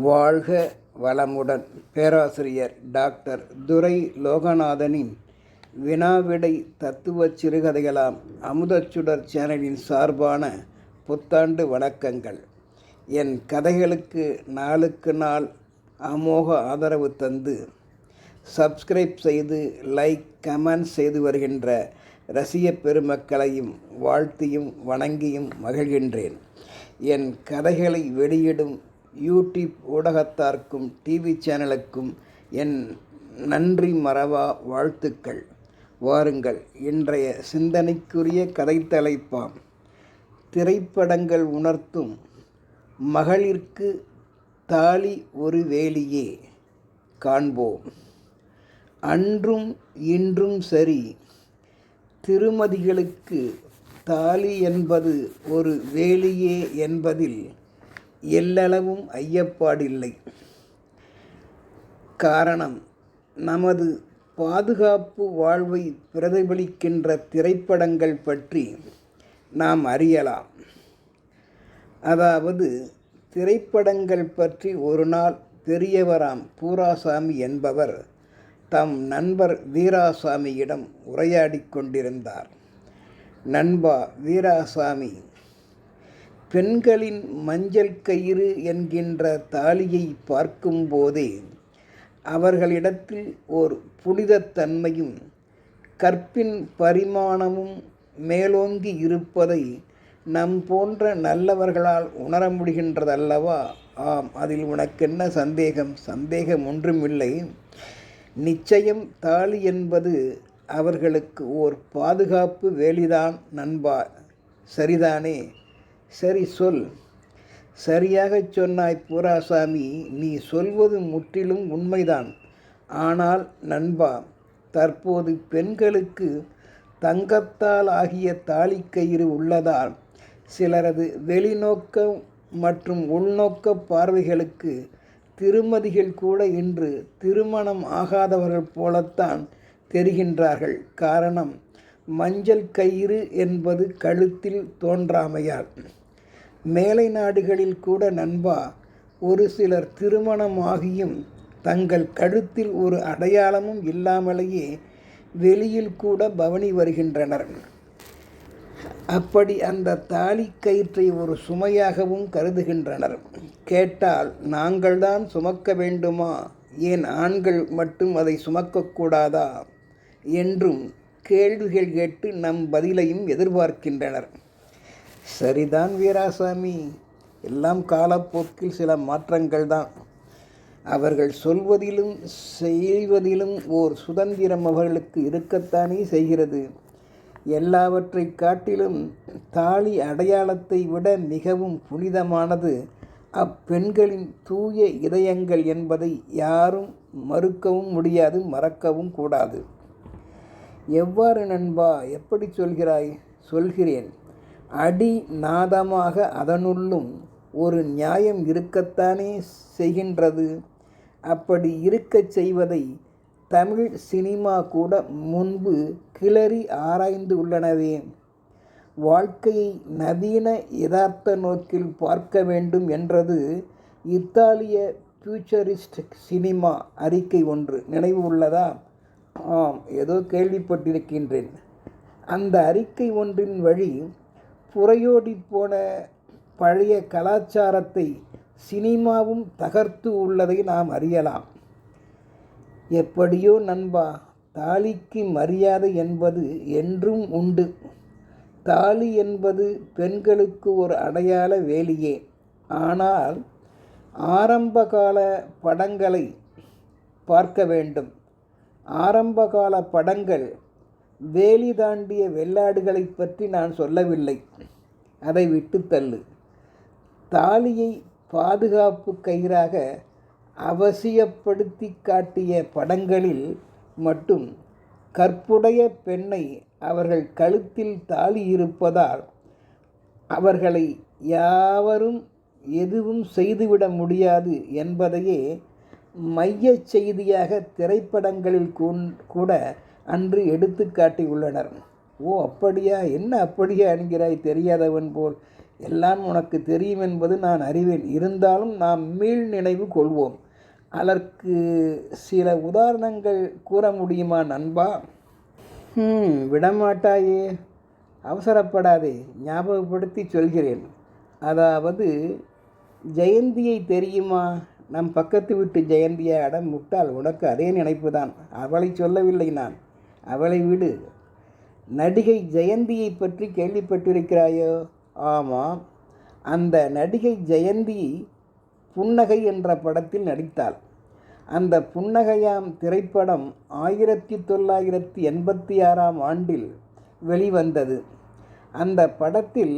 வாழ்க வளமுடன். பேராசிரியர் டாக்டர் துரை லோகநாதனின் வினாவிடை தத்துவ சிறுகதைகளாம் அமுதச்சுடர் சேனலின் சார்பான புத்தாண்டு வணக்கங்கள். என் கதைகளுக்கு நாளுக்கு நாள் அமோக ஆதரவு தந்து சப்ஸ்கிரைப் செய்து லைக் கமெண்ட் செய்து வருகின்ற ரசிக பெருமக்களையும் வாழ்த்தியும் வணங்கியும் மகிழ்கின்றேன். என் கதைகளை வெளியிடும் யூடியூப் ஊடகத்தார்க்கும் டிவி சேனலுக்கும் என் நன்றி மறவா வாழ்த்துக்கள். வாருங்கள், இன்றைய சிந்தனைக்குரிய கதை தலைப்பாம் திரைப்படங்கள் உணர்த்தும் மகளிர்க்கு தாலி ஒரு வேலியே காண்போம். அன்றும் இன்றும் சரி, திருமதிகளுக்கு தாலி என்பது ஒரு வேலியே என்பதில் எல்லளவும் ஐயப்பாடில்லை. காரணம், நமது பாதுகாப்பு வாழ்வை பிரதிபலிக்கின்ற திரைப்படங்கள் பற்றி நாம் அறியலாம். அதாவது, திரைப்படங்கள் பற்றி ஒரு நாள் பெரியவராம் பூராசாமி என்பவர் தம் நண்பர் வீராசாமியிடம் உரையாடி கொண்டிருந்தார். நண்பா வீராசாமி, பெண்களின் மஞ்சள் கயிறு என்கின்ற தாலியை பார்க்கும்போதே அவர்களிடத்தில் ஓர் புனிதத்தன்மையும் கற்பின் பரிமாணமும் மேலோங்கி இருப்பதை நம் போன்ற நல்லவர்களால் உணர முடிகின்றதல்லவா? ஆம், அதில் உனக்கென்ன சந்தேகம்? சந்தேகம் ஒன்றுமில்லை. நிச்சயம் தாலி என்பது அவர்களுக்கு ஓர் பாதுகாப்பு வேலிதான் நண்பா. சரிதானே? சரி, சொல். சரியாகச் சொன்னாய் பூராசாமி. நீ சொல்வது முற்றிலும் உண்மைதான். ஆனால் நண்பா, தற்போது பெண்களுக்கு தங்கத்தால் ஆகிய தாலிக்கயிறு உள்ளதால் சிலரது வெளிநோக்க மற்றும் உள்நோக்க பார்வைகளுக்கு திருமதிகள் கூட இன்று திருமணம் ஆகாதவர்கள் போலத்தான் தெரிகின்றார்கள். காரணம், மஞ்சள் கயிறு என்பது கழுத்தில் தோன்றாமையால். மேலை நாடுகளில் கூட நண்பா, ஒரு சிலர் திருமணமாகியும் தங்கள் கழுத்தில் ஒரு அடையாளமும் இல்லாமலேயே வெளியில் கூட பவனி வருகின்றனர். அப்படி அந்த தாலி கயிற்றை ஒரு சுமையாகவும் கருதுகின்றனர். கேட்டால், நாங்கள்தான் சுமக்க வேண்டுமா? ஏன் ஆண்கள் மட்டும் அதை சுமக்கக்கூடாதா என்றும் கேள்விகள் கேட்டு நம் பதிலையும் எதிர்பார்க்கின்றனர். சரிதான் வீராசாமி, எல்லாம் காலப்போக்கில் சில மாற்றங்கள் தான். அவர்கள் சொல்வதிலும் செய்வதிலும் ஓர் சுதந்திரம் அவர்களுக்கு இருக்கத்தானே செய்கிறது. எல்லாவற்றை காட்டிலும் தாலி அடையாளத்தை விட மிகவும் புனிதமானது அப்பெண்களின் தூய இதயங்கள் என்பதை யாரும் மறுக்கவும் முடியாது, மறக்கவும் கூடாது. எவ்வாறு நண்பா? எப்படி சொல்கிறாய்? சொல்கிறேன். அடி நாதமாக அதனுள்ளும் ஒரு நியாயம் இருக்கத்தானே செய்கின்றது. அப்படி இருக்கச் செய்வதை தமிழ் சினிமா கூட முன்பு கிளறி ஆராய்ந்து உள்ளனவே. வாழ்க்கையை நவீன யதார்த்த நோக்கில் பார்க்க வேண்டும் என்றது இத்தாலிய ஃபியூச்சரிஸ்ட் சினிமா அறிக்கை ஒன்று நினைவு உள்ளதா? ஆம், ஏதோ கேள்விப்பட்டிருக்கின்றேன். அந்த அறிக்கை ஒன்றின் வழி புரையோடி போன பழைய கலாச்சாரத்தை சினிமாவும் தகர்த்து உள்ளதை நாம் அறியலாம். எப்படியோ நண்பா, தாலிக்கு மரியாதை என்பது என்றும் உண்டு. தாலி என்பது பெண்களுக்கு ஒரு அடையாள வேலியே. ஆனால் ஆரம்பகால படங்களை பார்க்க வேண்டும். ஆரம்பகால படங்கள் வேலி தாண்டிய வெள்ளாடுகளை பற்றி நான் சொல்லவில்லை. அதை விட்டுத்தள்ளு. தாலியை பாதுகாப்பு கயிறாக அவசியப்படுத்தி காட்டிய படங்களில் மட்டும் கற்புடைய பெண்ணை அவர்கள் கழுத்தில் தாலி இருப்பதால் அவர்களை யாவரும் எதுவும் செய்துவிட முடியாது என்பதையே மைய செய்தியாக திரைப்படங்களில் கூட அன்று எடுத்து காட்டியுள்ளனர். ஓ அப்படியா? என்ன அப்படியா என்கிறாய் தெரியாதவன் போல்? எல்லாம் உனக்கு தெரியும் என்பது நான் அறிவேன். இருந்தாலும் நாம் மீள் நினைவு கொள்வோம். அதற்கு சில உதாரணங்கள் கூற முடியுமா நண்பா? விடமாட்டாயே, அவசரப்படாதே, ஞாபகப்படுத்தி சொல்கிறேன். அதாவது ஜெயந்தியை தெரியுமா? நம் பக்கத்து வீட்டு ஜெயந்தியை. அடம் முட்டாள், உனக்கு அதே நினைப்பு தான். அவளை சொல்லவில்லை நான், அவளை விடு. நடிகை ஜெயந்தியை பற்றி கேள்விப்பட்டிருக்கிறாயோ? ஆமாம், அந்த நடிகை ஜெயந்தி புன்னகை என்ற படத்தில் நடித்தாள். அந்த புன்னகையாம் திரைப்படம் 1986ஆம் ஆண்டில் வெளிவந்தது. அந்த படத்தில்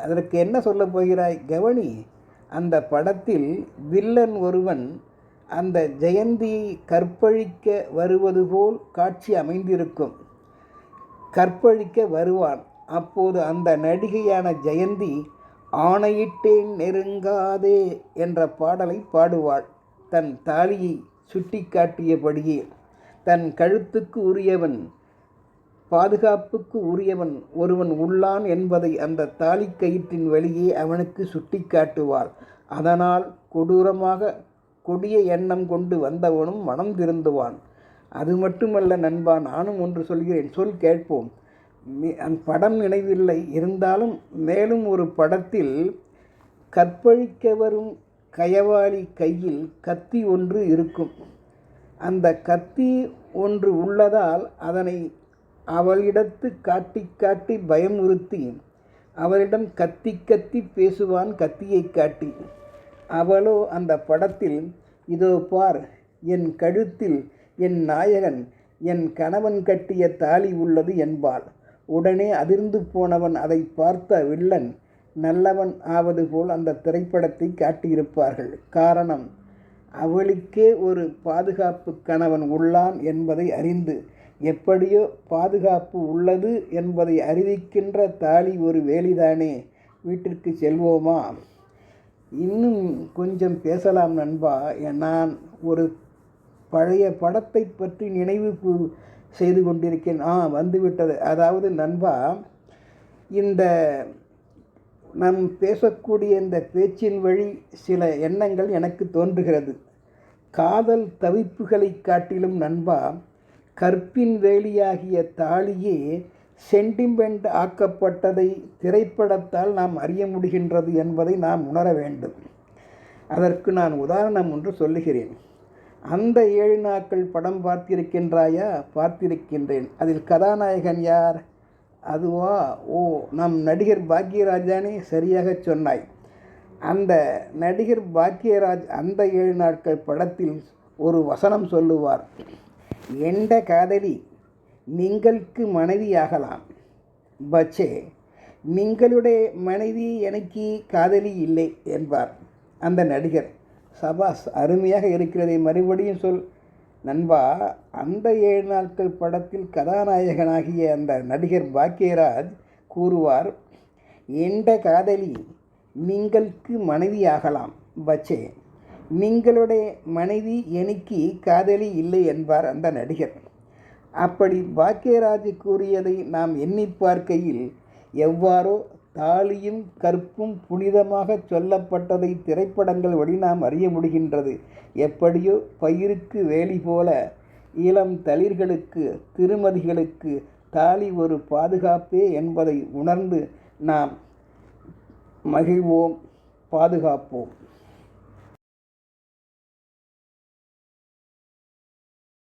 அதற்கு என்ன சொல்லப் போகிறாய்? கவனி. அந்த படத்தில் வில்லன் ஒருவன் அந்த ஜெயந்தியை கற்பழிக்க வருவது போல் காட்சி அமைந்திருக்கும். கற்பழிக்க வருவான். அப்போது அந்த நடிகையான ஜெயந்தி ஆணையிட்டேன் நெருங்காதே என்ற பாடலை பாடுவாள். தன் தாலியை சுட்டி காட்டியபடியே தன் கழுத்துக்கு உரியவன், பாதுகாப்புக்கு உரியவன் ஒருவன் உள்ளான் என்பதை அந்த தாலி கயிற்றின் வழியே அவனுக்கு சுட்டி காட்டுவாள். அதனால் கொடூரமாக கொடிய எண்ணம் கொண்டு வந்தவனும் மனம் திருந்துவான். அது மட்டுமல்ல நண்பா, நானும் ஒன்று சொல்கிறேன், சொல் கேட்போம். அந்த படம் நினைவில்லை, இருந்தாலும் மேலும் ஒரு படத்தில் கற்பழிக்க வரும் கயவாளி கையில் கத்தி ஒன்று இருக்கும். அந்த கத்தி ஒன்று உள்ளதால் அதனை அவளிடத்து காட்டி காட்டி பயமுறுத்தி அவளிடம் கத்தி கத்தி பேசுவான் கத்தியை காட்டி. அவளோ அந்த படத்தில், இதோ பார், என் கழுத்தில் என் நாயகன், என் கணவன் கட்டிய தாலி உள்ளது என்பாள். உடனே அதிர்ந்து போனவன் அதை பார்த்த வில்லன் நல்லவன் ஆவது போல் அந்த திரைப்படத்தை காட்டியிருப்பார்கள். காரணம், அவளுக்கே ஒரு பாதுகாப்பு கணவன் உள்ளான் என்பதை அறிந்து, எப்படியோ பாதுகாப்பு உள்ளது என்பதை அறிவிக்கின்ற தாலி ஒரு வேலிதானே. வீட்டிற்கு செல்வோமா? இன்னும் கொஞ்சம் பேசலாம் நண்பா. நான் ஒரு பழைய படத்தை பற்றி நினைவு செய்து கொண்டிருக்கேன். வந்துவிட்டது. அதாவது நண்பா, இந்த நம் பேசக்கூடிய இந்த பேச்சின் வழி சில எண்ணங்கள் எனக்கு தோன்றுகிறது. காதல் தவிப்புகளை காட்டிலும் நண்பா, கற்பின் வேலியாகிய தாலியே சென்டிமெண்ட் ஆக்கப்பட்டதை திரைப்படத்தால் நாம் அறிய முடிகின்றது என்பதை நாம் உணர வேண்டும். அதற்கு நான் உதாரணம் ஒன்று சொல்லுகிறேன். அந்த 7 நாட்கள் படம் பார்த்திருக்கின்றாயா? பார்த்திருக்கின்றேன். அதில் கதாநாயகன் யார்? அதுவா? நம் நடிகர் பாக்யராஜானே, சரியாக சொன்னாய். அந்த நடிகர் பாக்யராஜ் அந்த 7 நாட்கள் படத்தில் ஒரு வசனம் சொல்லுவார். எந்த காதலி நீங்களுக்கு மனைவியாகலாம், பச்சே நீங்களுடைய மனைவி எனக்கு காதலி இல்லை என்பார் அந்த நடிகர். சபாஸ், அருமையாக இருக்கிறதை மறுபடியும் சொல் நண்பா. அந்த 7 நாட்கள் படத்தில் கதாநாயகனாகிய அந்த நடிகர் பாக்யராஜ் கூறுவார், எந்த காதலி நீங்களுக்கு மனைவியாகலாம், பச்சே நீங்களுடைய மனைவி எனக்கு காதலி இல்லை என்பார் அந்த நடிகர். அப்படி பாக்யராஜ் கூறியதை நாம் எண்ணி பார்க்கையில் எவ்வாறோ தாலியும் கற்பும் புனிதமாக சொல்லப்பட்டதை திரைப்படங்கள் வழி நாம் அறிய முடிகின்றது. எப்படியோ பயிருக்கு வேலி போல இளம் தளிர்களுக்கு, திருமதிகளுக்கு தாலி ஒரு பாதுகாப்பே என்பதை உணர்ந்து நாம் மகிழ்வோம், பாதுகாப்போம்.